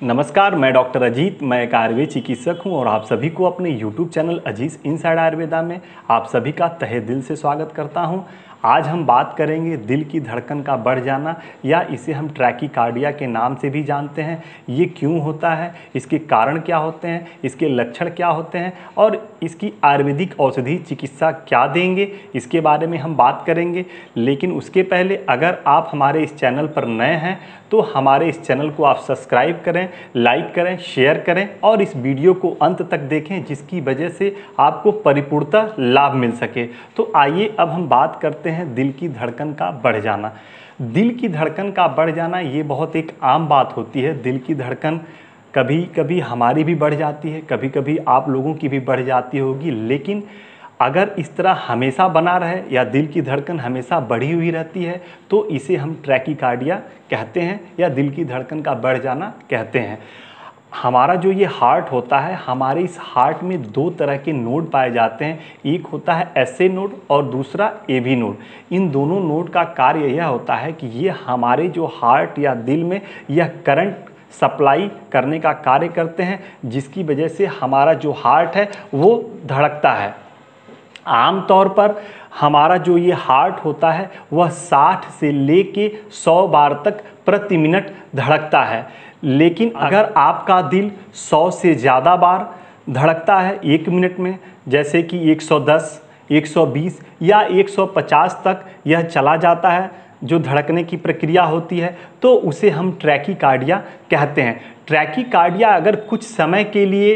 नमस्कार, मैं डॉक्टर अजीत। मैं एक आयुर्वेद चिकित्सक हूं और आप सभी को अपने YouTube channel Ajit inside Ayurveda में आप सभी का तहे दिल से स्वागत करता हूं। आज हम बात करेंगे दिल की धड़कन का बढ़ जाना, या इसे हम ट्रैकीकार्डिया के नाम से भी जानते हैं। ये क्यों होता है, इसके कारण क्या होते हैं, इसके लक्षण क्या होते हैं और इसकी आयुर्वेदिक औषधि चिकित्सा क्या देंगे, इसके बारे में हम बात करेंगे। लेकिन उसके पहले अगर आप हमारे इस चैनल पर नए हैं तो हमारे इस चैनल को आप सब्सक्राइब करें, लाइक करें, शेयर करें और इस वीडियो को अंत तक देखें, जिसकी वजह से आपको परिपूर्णतः लाभ मिल सके। तो आइए अब हम बात करते हैं दिल की धड़कन का बढ़ जाना। दिल की धड़कन का बढ़ जाना ये बहुत एक आम बात होती है। दिल की धड़कन कभी कभी हमारी भी बढ़ जाती है, कभी कभी आप लोगों की भी बढ़ जाती होगी। लेकिन अगर इस तरह हमेशा बना रहे या दिल की धड़कन हमेशा बढ़ी हुई रहती है तो इसे हम ट्रैकीकार्डिया कहते हैं या दिल की धड़कन का बढ़ जाना कहते हैं। हमारा जो ये हार्ट होता है, हमारे इस हार्ट में दो तरह के नोड पाए जाते हैं। एक होता है एसए नोड और दूसरा एवी नोड। इन दोनों नोड का कार्य यह होता है कि ये हमारे जो हार्ट या दिल में यह करंट सप्लाई करने का कार्य करते हैं, जिसकी वजह से हमारा जो हार्ट है वो धड़कता है। आम तौर पर हमारा जो ये हार्ट होता है वह 60 से लेके 100 बार तक प्रति मिनट धड़कता है। लेकिन अगर आपका दिल 100 से ज़्यादा बार धड़कता है 1 मिनट में, जैसे कि 110, 120 या 150 तक यह चला जाता है, जो धड़कने की प्रक्रिया होती है, तो उसे हम ट्रैकीकार्डिया कहते हैं। ट्रैकीकार्डिया अगर कुछ समय के लिए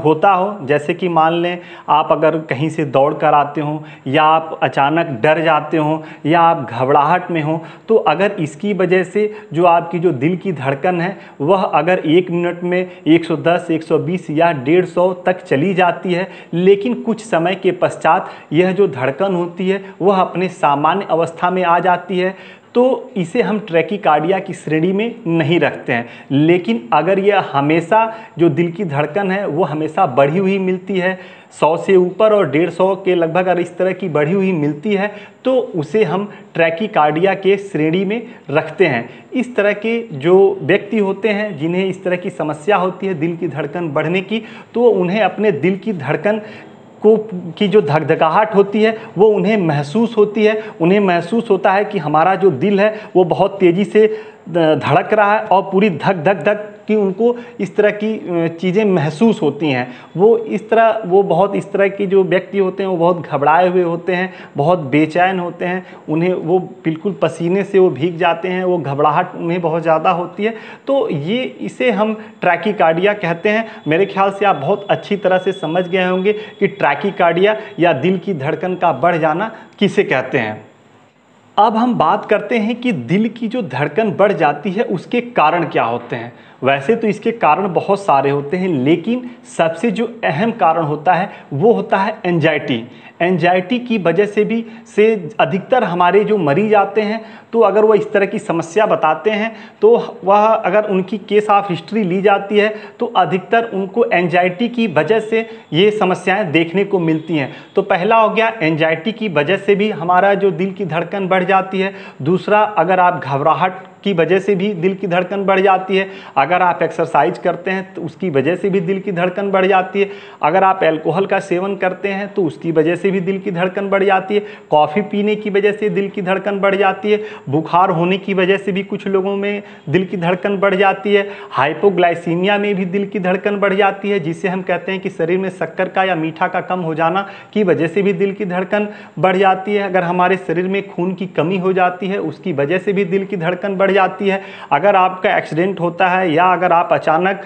होता हो, जैसे कि मान लें आप अगर कहीं से दौड़ कर आते हो या आप अचानक डर जाते हो या आप घबराहट में हो, तो अगर इसकी वजह से जो आपकी जो दिल की धड़कन है वह अगर 1 मिनट में 110, 120 या 150 तक चली जाती है, लेकिन कुछ समय के पश्चात यह जो धड़कन होती है वह अपने सामान्य अवस्था में आ जाती है, तो इसे हम ट्रैकीकार्डिया की श्रेणी में नहीं रखते हैं। लेकिन अगर यह हमेशा जो दिल की धड़कन है वो हमेशा बढ़ी हुई मिलती है, 100 से ऊपर और 150 के लगभग अगर इस तरह की बढ़ी हुई मिलती है, तो उसे हम ट्रैकीकार्डिया के श्रेणी में रखते हैं। इस तरह के जो व्यक्ति होते हैं जिन्हें इस तरह की समस्या होती है दिल की धड़कन बढ़ने की, तो उन्हें अपने दिल की धड़कन की जो धकधकाहट होती है वो उन्हें महसूस होती है। उन्हें महसूस होता है कि हमारा जो दिल है वो बहुत तेज़ी से धड़क रहा है और पूरी धक धक धक कि उनको इस तरह की चीज़ें महसूस होती हैं। वो बहुत इस तरह के जो व्यक्ति होते हैं वो बहुत घबराए हुए होते हैं, बहुत बेचैन होते हैं, उन्हें वो बिल्कुल पसीने से वो भीग जाते हैं, वो घबराहट उन्हें बहुत ज़्यादा होती है। तो इसे हम ट्रैकीकार्डिया कहते हैं। मेरे ख्याल से आप बहुत अच्छी तरह से समझ गए होंगे कि ट्रैकीकार्डिया या दिल की धड़कन का बढ़ जाना किसे कहते हैं। अब हम बात करते हैं कि दिल की जो धड़कन बढ़ जाती है उसके कारण क्या होते हैं। वैसे तो इसके कारण बहुत सारे होते हैं, लेकिन सबसे जो अहम कारण होता है वो होता है एंजाइटी। एंजाइटी की वजह से अधिकतर हमारे जो मरीज आते हैं, तो अगर वह इस तरह की समस्या बताते हैं तो वह अगर उनकी केस ऑफ हिस्ट्री ली जाती है तो अधिकतर उनको एंजाइटी की वजह से ये समस्याएं देखने को मिलती हैं। तो पहला हो गया, एंजाइटी की वजह से भी हमारा जो दिल की धड़कन बढ़ जाती है। दूसरा, अगर आप घबराहट की वजह से भी दिल की धड़कन बढ़ जाती है। अगर आप एक्सरसाइज करते हैं तो उसकी वजह से भी दिल की धड़कन बढ़ जाती है। अगर आप अल्कोहल का सेवन करते हैं तो उसकी वजह से भी दिल की धड़कन बढ़ जाती है। कॉफ़ी पीने की वजह से दिल की धड़कन बढ़ जाती है। बुखार होने की वजह से भी कुछ लोगों में दिल की धड़कन बढ़ जाती है। हाइपोग्लाइसीमिया में भी दिल की धड़कन बढ़ जाती है, जिसे हम कहते हैं कि शरीर में शक्कर का या मीठा का कम हो जाना की वजह से भी दिल की धड़कन बढ़ जाती है। अगर हमारे शरीर में खून की कमी हो जाती है उसकी वजह से भी दिल की धड़कन बढ़ जाती है। अगर आपका एक्सीडेंट होता है या अगर आप अचानक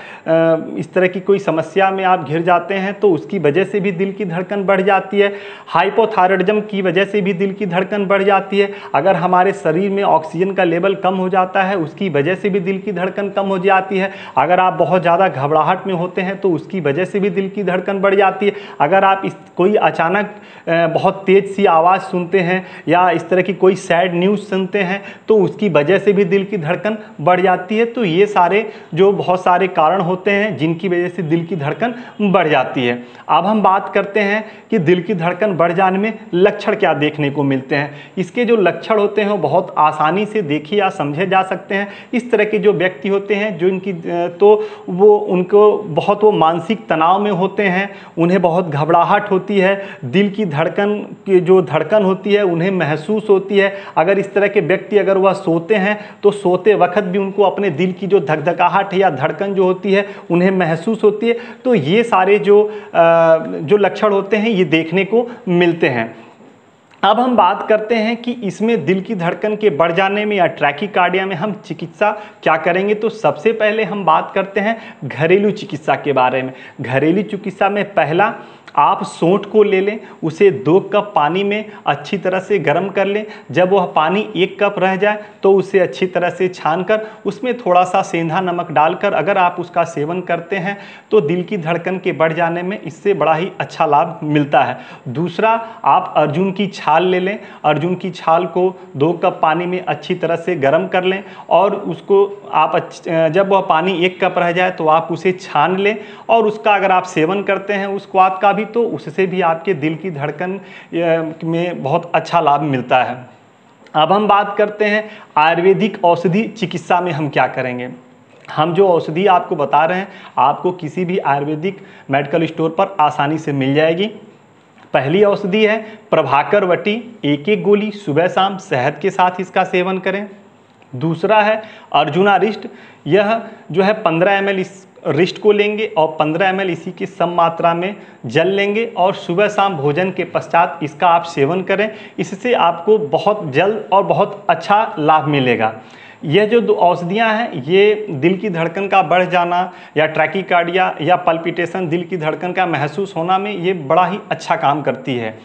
इस तरह की कोई समस्या में आप घिर जाते हैं तो उसकी वजह से भी दिल की धड़कन बढ़ जाती है। हाइपोथायराइडिज्म की वजह से भी दिल की धड़कन बढ़ जाती है। अगर हमारे शरीर में ऑक्सीजन का लेवल कम हो जाता है उसकी वजह से भी दिल की धड़कन कम हो जाती है। अगर आप बहुत ज़्यादा घबराहट में होते हैं तो उसकी वजह से भी दिल की धड़कन बढ़ जाती है। अगर आप कोई अचानक बहुत तेज़ सी आवाज़ सुनते हैं या इस तरह की कोई सैड न्यूज़ सुनते हैं तो उसकी वजह से भी दिल की धड़कन बढ़ जाती है। तो ये सारे जो बहुत सारे कारण होते हैं जिनकी वजह से दिल की धड़कन बढ़ जाती है। अब हम बात करते हैं कि दिल की धड़कन बढ़ जाने में लक्षण क्या देखने को मिलते हैं। इसके जो लक्षण होते हैं वो बहुत आसानी से देखे या समझे जा सकते हैं। इस तरह के जो व्यक्ति होते हैं जो इनकी तो वो उनको बहुत वो मानसिक तनाव में होते हैं, उन्हें बहुत घबराहट होती है, दिल की धड़कन की जो धड़कन होती है उन्हें महसूस होती है। अगर इस तरह के व्यक्ति अगर वह सोते हैं तो सोते वक्त भी उनको अपने दिल की जो धकधकाहट या धड़कन जो होती है उन्हें महसूस होती है। तो ये सारे जो लक्षण होते हैं ये देखने को मिलते हैं। अब हम बात करते हैं कि इसमें दिल की धड़कन के बढ़ जाने में या ट्रैकीकार्डिया में हम चिकित्सा क्या करेंगे। तो सबसे पहले हम बात करते हैं घरेलू चिकित्सा के बारे में। घरेलू चिकित्सा में पहला आप सोंठ को ले लें, उसे 2 कप पानी में अच्छी तरह से गर्म कर लें। जब वह पानी 1 कप रह जाए तो उसे अच्छी तरह से छानकर उसमें थोड़ा सा सेंधा नमक डालकर अगर आप उसका सेवन करते हैं तो दिल की धड़कन के बढ़ जाने में इससे बड़ा ही अच्छा लाभ मिलता है। दूसरा, आप अर्जुन की छाल ले लें। अर्जुन की छाल को 2 कप पानी में अच्छी तरह से गर्म कर लें और उसको आप जब वह पानी 1 कप रह जाए तो आप उसे छान लें और उसका अगर आप सेवन करते हैं उस स्वाद का तो उससे भी आपके दिल की धड़कन में बहुत अच्छा लाभ मिलता है। अब हम बात करते हैं आयुर्वेदिक औषधि चिकित्सा में हम क्या करेंगे। हम जो औषधि आपको बता रहे हैं आपको किसी भी आयुर्वेदिक मेडिकल स्टोर पर आसानी से मिल जाएगी। पहली औषधि है प्रभाकर वटी, 1-1 गोली सुबह शाम शहद के साथ इसका सेवन करें। दूसरा है अर्जुना रिस्ट, यह जो है 15 ml इस रिस्ट को लेंगे और 15 ml इसी की सम मात्रा में जल लेंगे और सुबह शाम भोजन के पश्चात इसका आप सेवन करें। इससे आपको बहुत जल्द और बहुत अच्छा लाभ मिलेगा। यह जो 2 औषधियाँ हैं ये दिल की धड़कन का बढ़ जाना या ट्रैकीकार्डिया या पल्पिटेशन दिल की धड़कन का महसूस होना में ये बड़ा ही अच्छा काम करती है।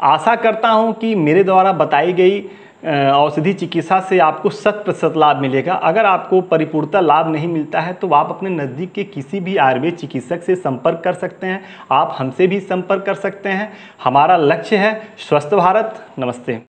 आशा करता हूँ कि मेरे द्वारा बताई गई औषधि चिकित्सा से आपको 100% लाभ मिलेगा। अगर आपको परिपूर्णता लाभ नहीं मिलता है तो आप अपने नज़दीक के किसी भी आयुर्वेद चिकित्सक से संपर्क कर सकते हैं। आप हमसे भी संपर्क कर सकते हैं। हमारा लक्ष्य है स्वस्थ भारत। नमस्ते।